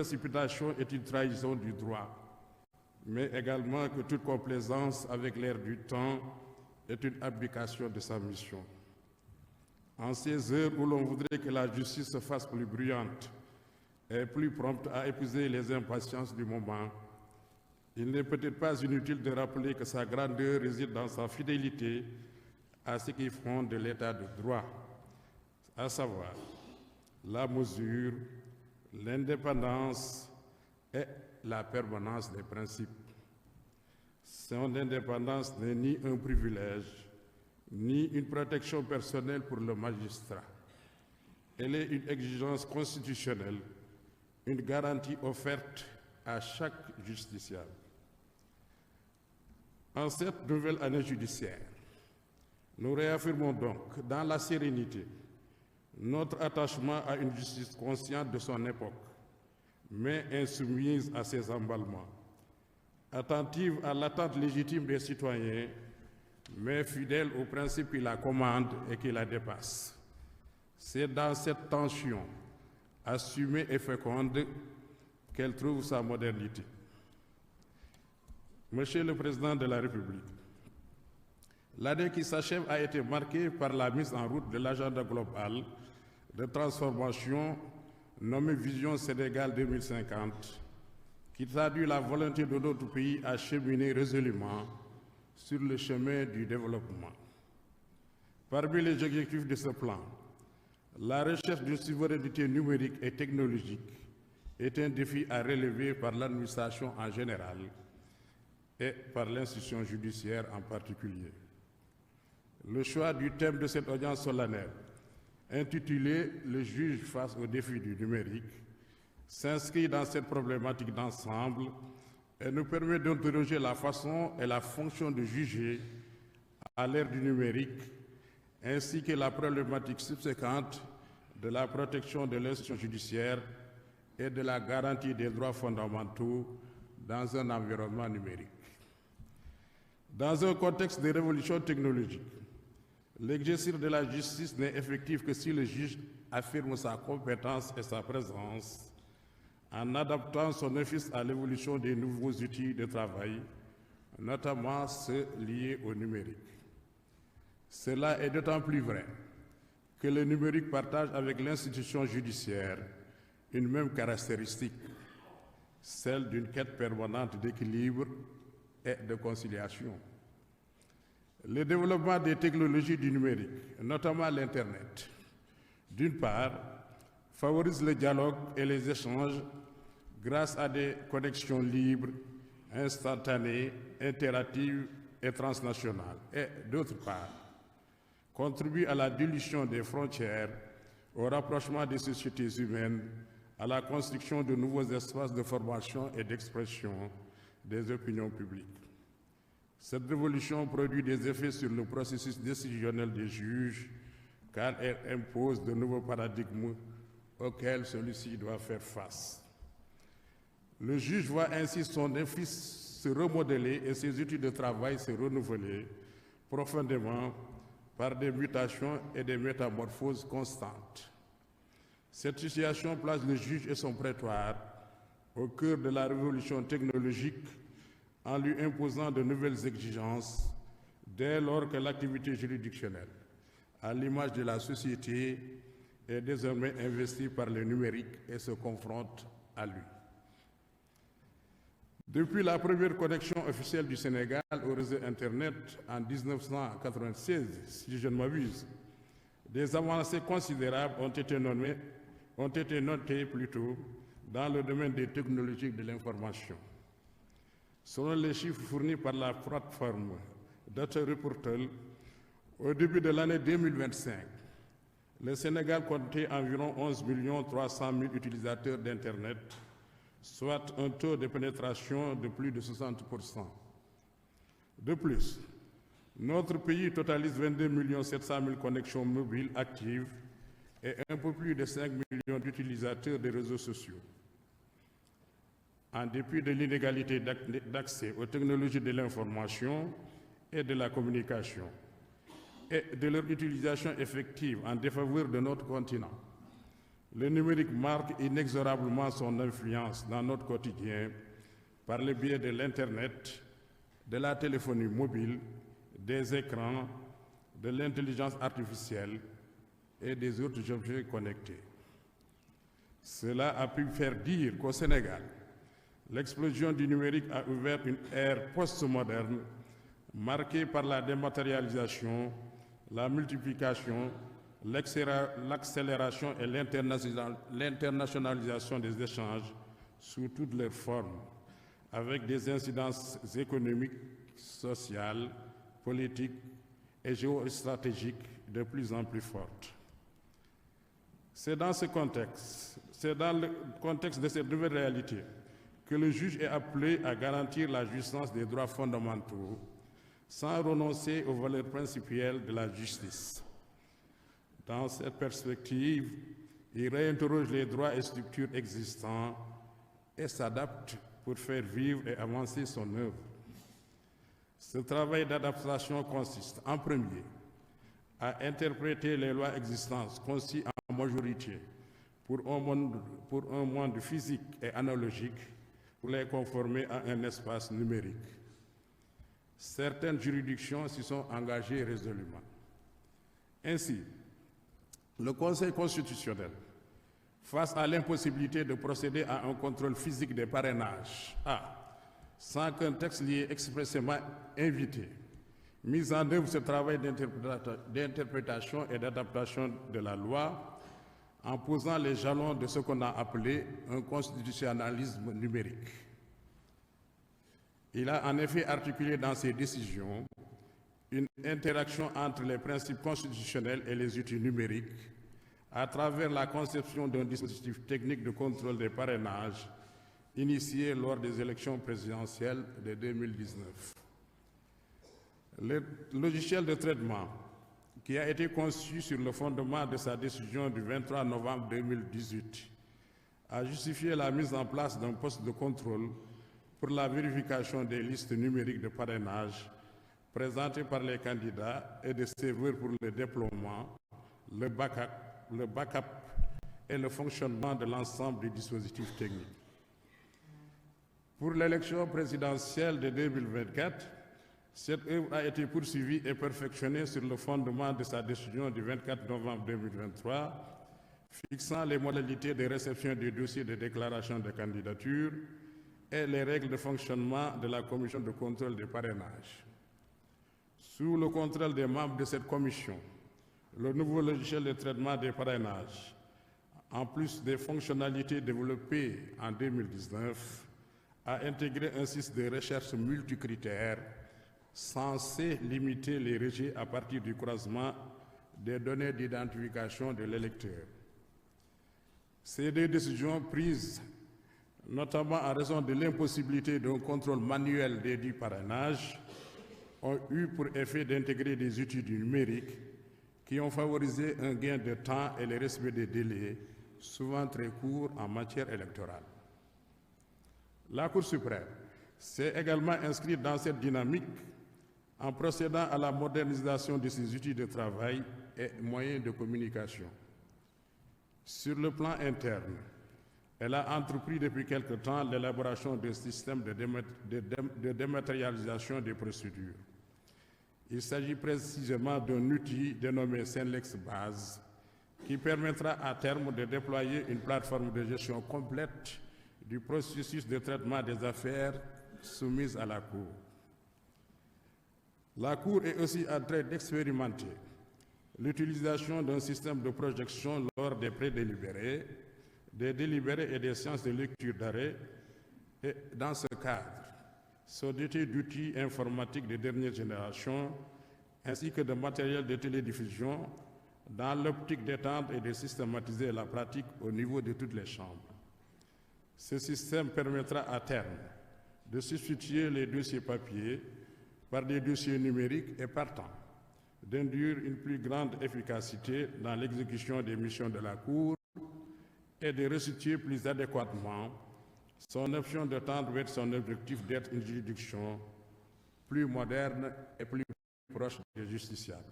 précipitation est une trahison du droit, mais également que toute complaisance avec l'air du temps est une abdication de sa mission. En ces heures où l'on voudrait que la justice se fasse plus bruyante et plus prompte à épuiser les impatiences du moment, il n'est peut-être pas inutile de rappeler que sa grandeur réside dans sa fidélité à ce qui fonde l'état de droit, à savoir la mesure, l'indépendance et la permanence des principes. Son indépendance n'est ni un privilège, ni une protection personnelle pour le magistrat. Elle est une exigence constitutionnelle, une garantie offerte à chaque justiciable. En cette nouvelle année judiciaire, nous réaffirmons donc dans la sérénité notre attachement à une justice consciente de son époque, mais insoumise à ses emballements, attentive à l'attente légitime des citoyens, mais fidèle aux principes qui la commandent et qui la dépassent. C'est dans cette tension assumée et féconde qu'elle trouve sa modernité. Monsieur le Président de la République, l'année qui s'achève a été marquée par la mise en route de l'agenda global de transformation nommé Vision Sénégal 2050, qui traduit la volonté de notre pays à cheminer résolument sur le chemin du développement. Parmi les objectifs de ce plan, la recherche d'une souveraineté numérique et technologique est un défi à relever par l'administration en général et par l'institution judiciaire en particulier. Le choix du thème de cette audience solennelle, intitulé « Le juge face au défi du numérique », s'inscrit dans cette problématique d'ensemble et nous permet d'interroger la façon et la fonction de juger à l'ère du numérique, ainsi que la problématique subséquente de la protection de l'institution judiciaire et de la garantie des droits fondamentaux dans un environnement numérique. Dans un contexte de révolution technologique, l'exercice de la justice n'est effectif que si le juge affirme sa compétence et sa présence en adaptant son office à l'évolution des nouveaux outils de travail, notamment ceux liés au numérique. Cela est d'autant plus vrai que le numérique partage avec l'institution judiciaire une même caractéristique, celle d'une quête permanente d'équilibre et de conciliation. Le développement des technologies du numérique, notamment l'Internet, d'une part, favorise le dialogue et les échanges grâce à des connexions libres, instantanées, interactives et transnationales, et d'autre part, contribue à la dilution des frontières, au rapprochement des sociétés humaines, à la construction de nouveaux espaces de formation et d'expression des opinions publiques. Cette révolution produit des effets sur le processus décisionnel des juges, car elle impose de nouveaux paradigmes auxquels celui-ci doit faire face. Le juge voit ainsi son office se remodeler et ses outils de travail se renouveler profondément par des mutations et des métamorphoses constantes. Cette situation place le juge et son prétoire au cœur de la révolution technologique en lui imposant de nouvelles exigences dès lors que l'activité juridictionnelle, à l'image de la société, est désormais investie par le numérique et se confronte à lui. Depuis la première connexion officielle du Sénégal au réseau Internet en 1996, si je ne m'abuse, des avancées considérables ont été notées dans le domaine des technologies de l'information. Selon les chiffres fournis par la plateforme Data Reportal, au début de l'année 2025, le Sénégal comptait environ 11 300 000 utilisateurs d'Internet, soit un taux de pénétration de plus de 60%. De plus, notre pays totalise 22 700 000 connexions mobiles actives et un peu plus de 5 millions d'utilisateurs des réseaux sociaux. En dépit de l'inégalité d'accès aux technologies de l'information et de la communication et de leur utilisation effective en défaveur de notre continent, Le numérique marque inexorablement son influence dans notre quotidien par le biais de l'Internet, de la téléphonie mobile, des écrans, de l'intelligence artificielle et des autres objets connectés. Cela a pu faire dire qu'au Sénégal, l'explosion du numérique a ouvert une ère postmoderne marquée par la dématérialisation, la multiplication, l'accélération et l'internationalisation des échanges sous toutes leurs formes, avec des incidences économiques, sociales, politiques et géostratégiques de plus en plus fortes. C'est dans le contexte de cette nouvelle réalité que le juge est appelé à garantir la jouissance des droits fondamentaux sans renoncer aux valeurs principielles de la justice. Dans cette perspective, il réinterroge les droits et structures existants et s'adapte pour faire vivre et avancer son œuvre. Ce travail d'adaptation consiste, en premier, à interpréter les lois existantes conçues en majorité pour un monde physique et analogique, pour les conformer à un espace numérique. Certaines juridictions s'y sont engagées résolument. Ainsi, le Conseil constitutionnel, face à l'impossibilité de procéder à un contrôle physique des parrainages, a, sans qu'un texte l'y ait expressément invité, mis en œuvre ce travail d'interprétation et d'adaptation de la loi en posant les jalons de ce qu'on a appelé un constitutionnalisme numérique. Il a en effet articulé dans ses décisions une interaction entre les principes constitutionnels et les outils numériques à travers la conception d'un dispositif technique de contrôle des parrainages initié lors des élections présidentielles de 2019. Le logiciel de traitement, qui a été conçu sur le fondement de sa décision du 23 novembre 2018, a justifié la mise en place d'un poste de contrôle pour la vérification des listes numériques de parrainage présentées par les candidats et des serveurs pour le déploiement, le backup et le fonctionnement de l'ensemble du dispositif technique. Pour l'élection présidentielle de 2024, cette œuvre a été poursuivie et perfectionnée sur le fondement de sa décision du 24 novembre 2023, fixant les modalités de réception des dossiers de déclaration de candidature et les règles de fonctionnement de la commission de contrôle des parrainages. Sous le contrôle des membres de cette commission, le nouveau logiciel de traitement des parrainages, en plus des fonctionnalités développées en 2019, a intégré un système de recherche multicritères censé limiter les rejets à partir du croisement des données d'identification de l'électeur. Ces deux décisions prises notamment en raison de l'impossibilité d'un contrôle manuel des dits parrainages, ont eu pour effet d'intégrer des outils du numérique qui ont favorisé un gain de temps et le respect des délais, souvent très courts en matière électorale. La Cour suprême s'est également inscrite dans cette dynamique en procédant à la modernisation de ses outils de travail et moyens de communication. Sur le plan interne, elle a entrepris depuis quelque temps l'élaboration d'un système de dématérialisation des procédures. Il s'agit précisément d'un outil dénommé Senlex Base qui permettra à terme de déployer une plateforme de gestion complète du processus de traitement des affaires soumises à la Cour. La Cour est aussi en train d'expérimenter l'utilisation d'un système de projection lors des prédélibérés, des délibérés et des séances de lecture d'arrêt, et dans ce cadre, se doter d'outils informatiques de dernière génération, ainsi que de matériel de télédiffusion, dans l'optique d'étendre et de systématiser la pratique au niveau de toutes les chambres. Ce système permettra à terme de substituer les dossiers papier par des dossiers numériques et partant d'induire une plus grande efficacité dans l'exécution des missions de la Cour et de restituer plus adéquatement son option de tendre vers son objectif d'être une juridiction plus moderne et plus proche des justiciables.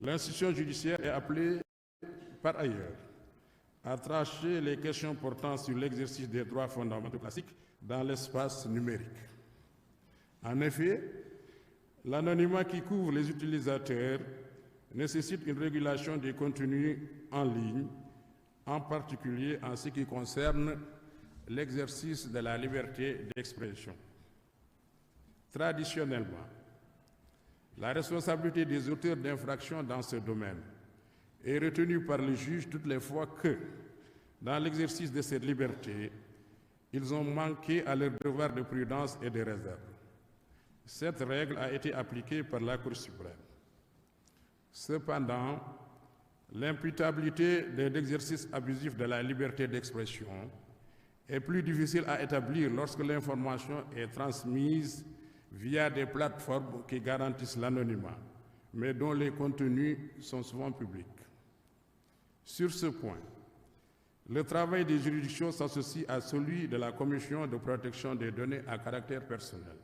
L'institution judiciaire est appelée par ailleurs, à trancher les questions portant sur l'exercice des droits fondamentaux classiques dans l'espace numérique. En effet, l'anonymat qui couvre les utilisateurs nécessite une régulation des contenus en ligne, en particulier en ce qui concerne l'exercice de la liberté d'expression. Traditionnellement, la responsabilité des auteurs d'infractions dans ce domaine est retenue par le juge toutes les fois que, dans l'exercice de cette liberté, ils ont manqué à leur devoir de prudence et de réserve. Cette règle a été appliquée par la Cour suprême. Cependant, l'imputabilité d'un exercice abusif de la liberté d'expression est plus difficile à établir lorsque l'information est transmise via des plateformes qui garantissent l'anonymat, mais dont les contenus sont souvent publics. Sur ce point, le travail des juridictions s'associe à celui de la Commission de protection des données à caractère personnel,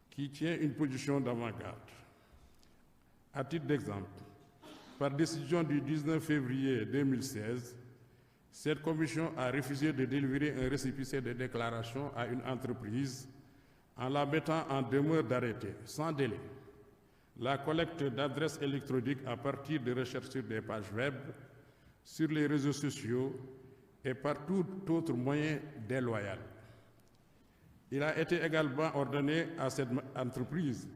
qui tient une position d'avant-garde. À titre d'exemple, par décision du 19 février 2016, cette commission a refusé de délivrer un récépissé de déclaration à une entreprise en la mettant en demeure d'arrêter, sans délai, la collecte d'adresses électroniques à partir de recherches sur des pages web, sur les réseaux sociaux et par tout autre moyen déloyal. Il a été également ordonné à cette entreprise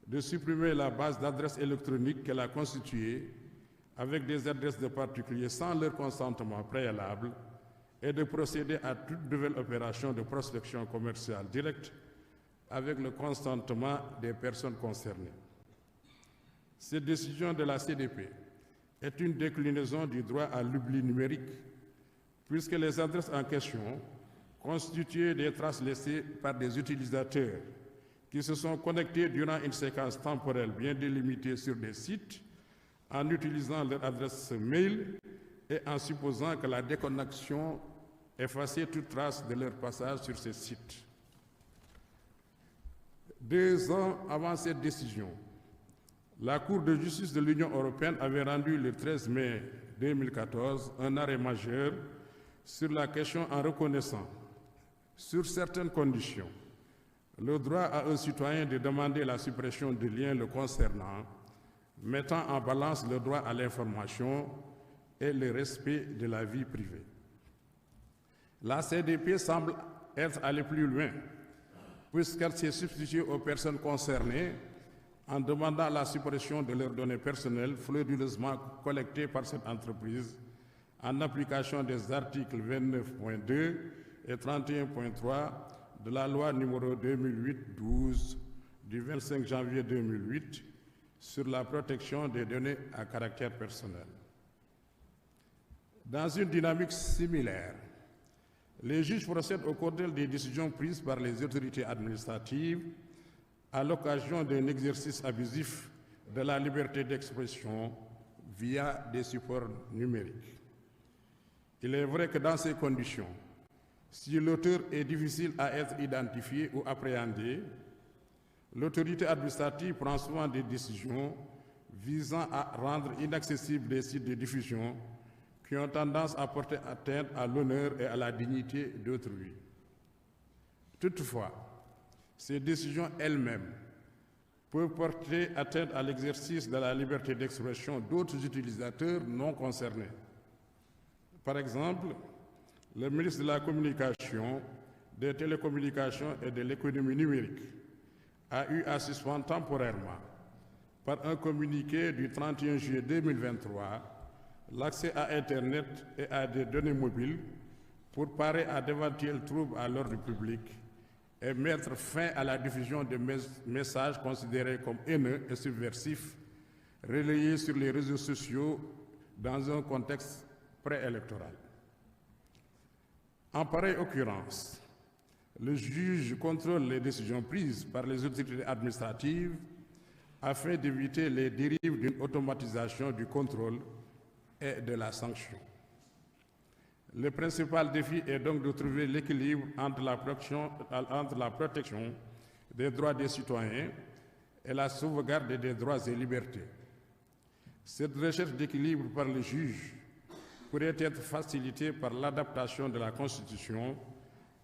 de supprimer la base d'adresses électroniques qu'elle a constituée avec des adresses de particuliers sans leur consentement préalable et de procéder à toute nouvelle opération de prospection commerciale directe avec le consentement des personnes concernées. Cette décision de la CDP est une déclinaison du droit à l'oubli numérique, puisque les adresses en question constituaient des traces laissées par des utilisateurs qui se sont connectés durant une séquence temporelle bien délimitée sur des sites en utilisant leur adresse mail et en supposant que la déconnexion effaçait toute trace de leur passage sur ces sites. 2 ans avant cette décision, la Cour de justice de l'Union européenne avait rendu le 13 mai 2014 un arrêt majeur sur la question en reconnaissant, sur certaines conditions, le droit à un citoyen de demander la suppression de liens le concernant, mettant en balance le droit à l'information et le respect de la vie privée. La CDP semble être allée plus loin, puisqu'elle s'est substituée aux personnes concernées en demandant la suppression de leurs données personnelles frauduleusement collectées par cette entreprise en application des articles 29.2 et 31.3 de la loi numéro 2008-12 du 25 janvier 2008 sur la protection des données à caractère personnel. Dans une dynamique similaire, les juges procèdent au contrôle des décisions prises par les autorités administratives à l'occasion d'un exercice abusif de la liberté d'expression via des supports numériques. Il est vrai que dans ces conditions, si l'auteur est difficile à être identifié ou appréhendé, l'autorité administrative prend souvent des décisions visant à rendre inaccessibles des sites de diffusion qui ont tendance à porter atteinte à l'honneur et à la dignité d'autrui. Toutefois, ces décisions elles-mêmes peuvent porter atteinte à l'exercice de la liberté d'expression d'autres utilisateurs non concernés. Par exemple, le ministre de la Communication, des Télécommunications et de l'Économie numérique a eu à suspendre temporairement, par un communiqué du 31 juillet 2023, l'accès à Internet et à des données mobiles pour parer à d'éventuels troubles à l'ordre public et mettre fin à la diffusion de messages considérés comme haineux et subversifs, relayés sur les réseaux sociaux dans un contexte préélectoral. En pareille occurrence, le juge contrôle les décisions prises par les autorités administratives afin d'éviter les dérives d'une automatisation du contrôle et de la sanction. Le principal défi est donc de trouver l'équilibre entre la protection des droits des citoyens et la sauvegarde des droits et libertés. Cette recherche d'équilibre par le juge pourrait être facilitée par l'adaptation de la Constitution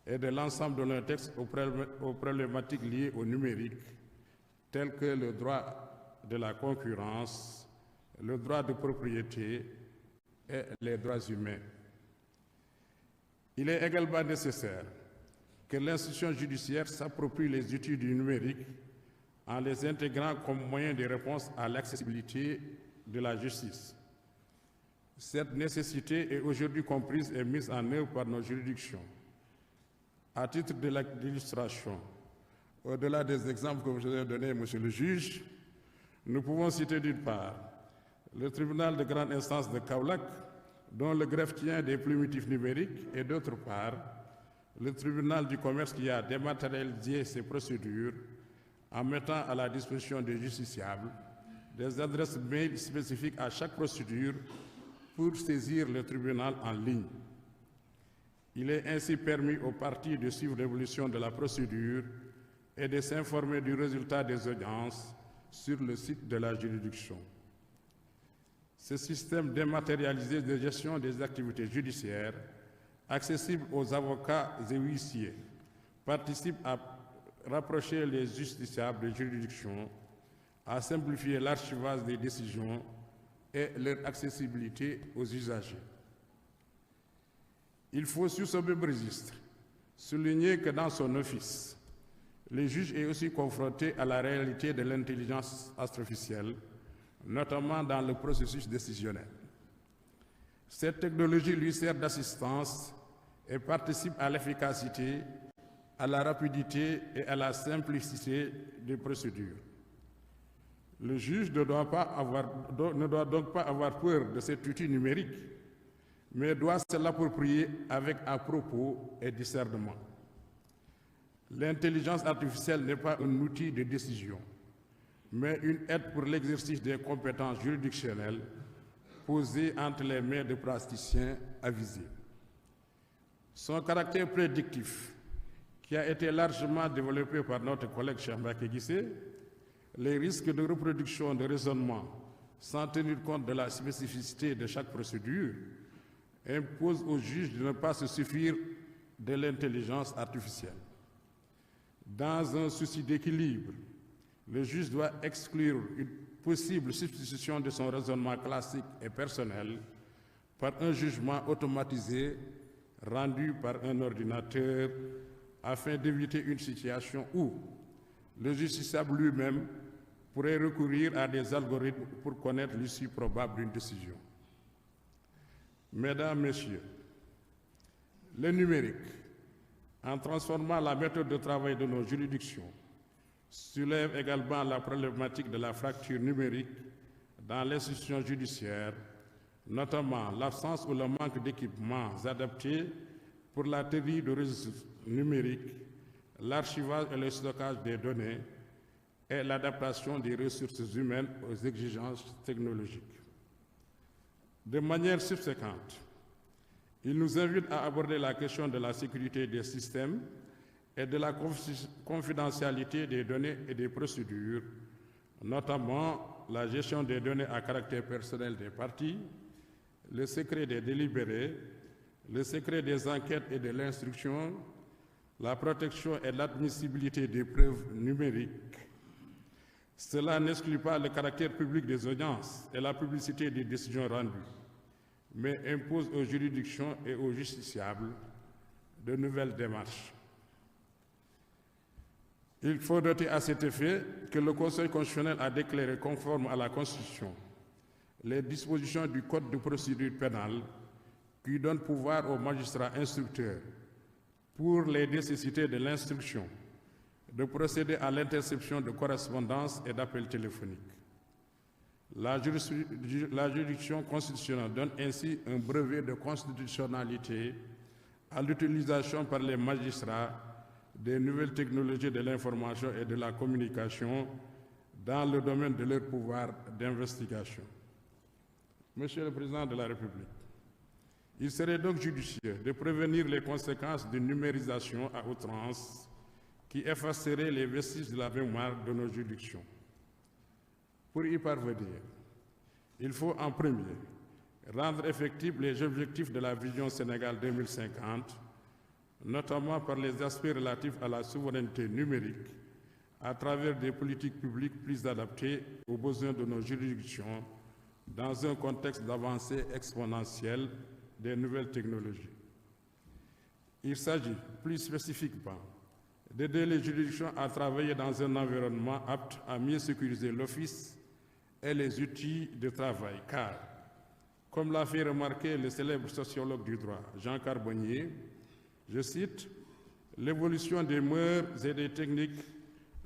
et de l'ensemble de nos textes aux problématiques liées au numérique, telles que le droit de la concurrence, le droit de propriété et les droits humains. Il est également nécessaire que l'institution judiciaire s'approprie les outils du numérique en les intégrant comme moyen de réponse à l'accessibilité de la justice. Cette nécessité est aujourd'hui comprise et mise en œuvre par nos juridictions. À titre d'illustration, au-delà des exemples que vous avez donnés, Monsieur le juge, nous pouvons citer d'une part le tribunal de grande instance de Kaolack, dont le greffe tient des primitifs numériques, et d'autre part le tribunal du commerce qui a dématérialisé ses procédures en mettant à la disposition des justiciables des adresses mail spécifiques à chaque procédure pour saisir le tribunal en ligne. Il est ainsi permis aux parties de suivre l'évolution de la procédure et de s'informer du résultat des audiences sur le site de la juridiction. Ce système dématérialisé de gestion des activités judiciaires, accessible aux avocats et huissiers, participe à rapprocher les justiciables des juridictions, à simplifier l'archivage des décisions et leur accessibilité aux usagers. Il faut sur ce même registre souligner que dans son office, le juge est aussi confronté à la réalité de l'intelligence artificielle, notamment dans le processus décisionnel. Cette technologie lui sert d'assistance et participe à l'efficacité, à la rapidité et à la simplicité des procédures. Le juge ne doit donc pas avoir peur de cet outil numérique, mais doit se l'approprier avec à-propos et discernement. L'intelligence artificielle n'est pas un outil de décision, mais une aide pour l'exercice des compétences juridictionnelles posées entre les mains de praticiens avisés. Son caractère prédictif, qui a été largement développé par notre collègue Cheikh Mbacké Guissé, les risques de reproduction de raisonnement sans tenir compte de la spécificité de chaque procédure impose au juge de ne pas se suffire de l'intelligence artificielle. Dans un souci d'équilibre, le juge doit exclure une possible substitution de son raisonnement classique et personnel par un jugement automatisé rendu par un ordinateur afin d'éviter une situation où le justiciable lui-même pourrait recourir à des algorithmes pour connaître l'issue probable d'une décision. Mesdames, Messieurs, le numérique, en transformant la méthode de travail de nos juridictions, soulève également la problématique de la fracture numérique dans l'institution judiciaire, notamment l'absence ou le manque d'équipements adaptés pour la tenue de registres numériques, l'archivage et le stockage des données et l'adaptation des ressources humaines aux exigences technologiques. De manière subséquente, il nous invite à aborder la question de la sécurité des systèmes et de la confidentialité des données et des procédures, notamment la gestion des données à caractère personnel des parties, le secret des délibérés, le secret des enquêtes et de l'instruction, la protection et l'admissibilité des preuves numériques. Cela n'exclut pas le caractère public des audiences et la publicité des décisions rendues, mais impose aux juridictions et aux justiciables de nouvelles démarches. Il faut noter à cet effet que le Conseil constitutionnel a déclaré conforme à la Constitution les dispositions du Code de procédure pénale qui donnent pouvoir aux magistrats instructeurs, pour les nécessités de l'instruction, de procéder à l'interception de correspondances et d'appels téléphoniques. La juridiction constitutionnelle donne ainsi un brevet de constitutionnalité à l'utilisation par les magistrats des nouvelles technologies de l'information et de la communication dans le domaine de leur pouvoir d'investigation. Monsieur le Président de la République, il serait donc judicieux de prévenir les conséquences d'une numérisation à outrance qui effacerait les vestiges de la mémoire de nos juridictions. Pour y parvenir, il faut en premier rendre effectifs les objectifs de la vision Sénégal 2050, notamment par les aspects relatifs à la souveraineté numérique, à travers des politiques publiques plus adaptées aux besoins de nos juridictions, dans un contexte d'avancée exponentielle des nouvelles technologies. Il s'agit, plus spécifiquement, d'aider les juridictions à travailler dans un environnement apte à mieux sécuriser l'office et les outils de travail, car, comme l'a fait remarquer le célèbre sociologue du droit, Jean Carbonnier, je cite, « L'évolution des mœurs et des techniques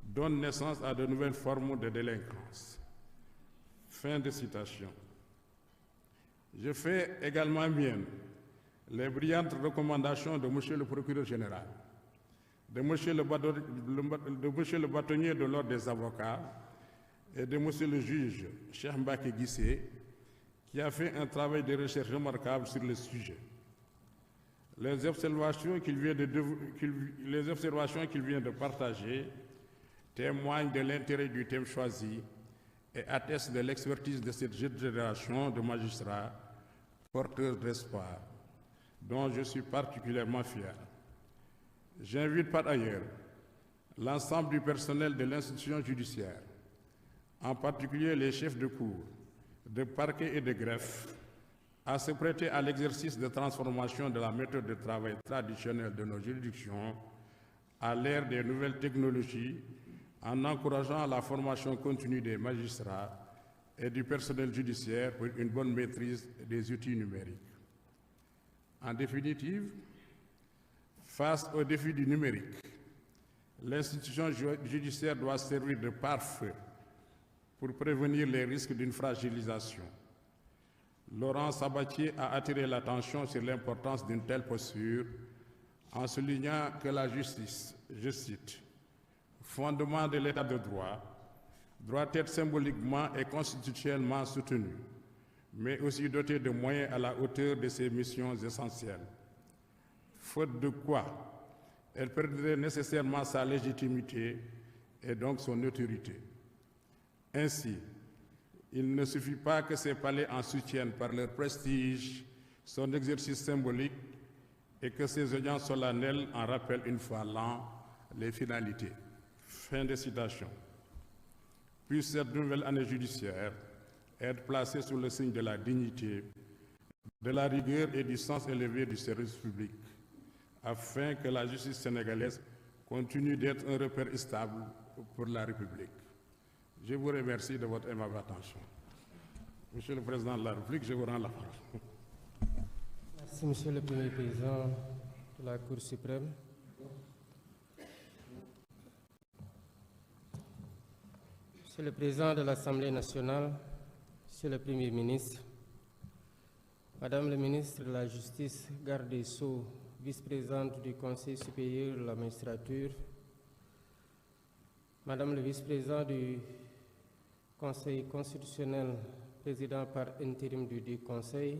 donne naissance à de nouvelles formes de délinquance. » Fin de citation. Je fais également mienne les brillantes recommandations de M. le procureur général, de M. le bâtonnier de l'ordre des avocats et de M. le juge Cheikh Mbacké Guissé, qui a fait un travail de recherche remarquable sur le sujet. Les observations qu'il vient de partager témoignent de l'intérêt du thème choisi et attestent de l'expertise de cette jeune génération de magistrats porteurs d'espoir, dont je suis particulièrement fier. J'invite par ailleurs l'ensemble du personnel de l'institution judiciaire, en particulier les chefs de cour, de parquet et de greffe, à se prêter à l'exercice de transformation de la méthode de travail traditionnelle de nos juridictions à l'ère des nouvelles technologies, en encourageant la formation continue des magistrats et du personnel judiciaire pour une bonne maîtrise des outils numériques. En définitive, face aux défis du numérique, l'institution judiciaire doit servir de pare-feu pour prévenir les risques d'une fragilisation. Laurent Sabatier a attiré l'attention sur l'importance d'une telle posture en soulignant que la justice, je cite, « fondement de l'état de droit, doit être symboliquement et constitutionnellement soutenue, mais aussi dotée de moyens à la hauteur de ses missions essentielles. Faute de quoi, elle perdrait nécessairement sa légitimité et donc son autorité. Ainsi, il ne suffit pas que ces palais en soutiennent par leur prestige son exercice symbolique et que ces audiences solennelles en rappellent une fois l'an les finalités. » Fin de citation. Puisse cette nouvelle année judiciaire être placée sous le signe de la dignité, de la rigueur et du sens élevé du service public, afin que la justice sénégalaise continue d'être un repère stable pour la République. Je vous remercie de votre aimable attention. Monsieur le Président de la République, je vous rends la parole. Merci, Monsieur le Premier Président de la Cour suprême. Monsieur le Président de l'Assemblée nationale, Monsieur le Premier ministre, Madame le ministre de la Justice, garde des Sceaux, vice-présidente du Conseil supérieur de la magistrature, Madame le vice-président du Conseil constitutionnel, président par intérim du Conseil,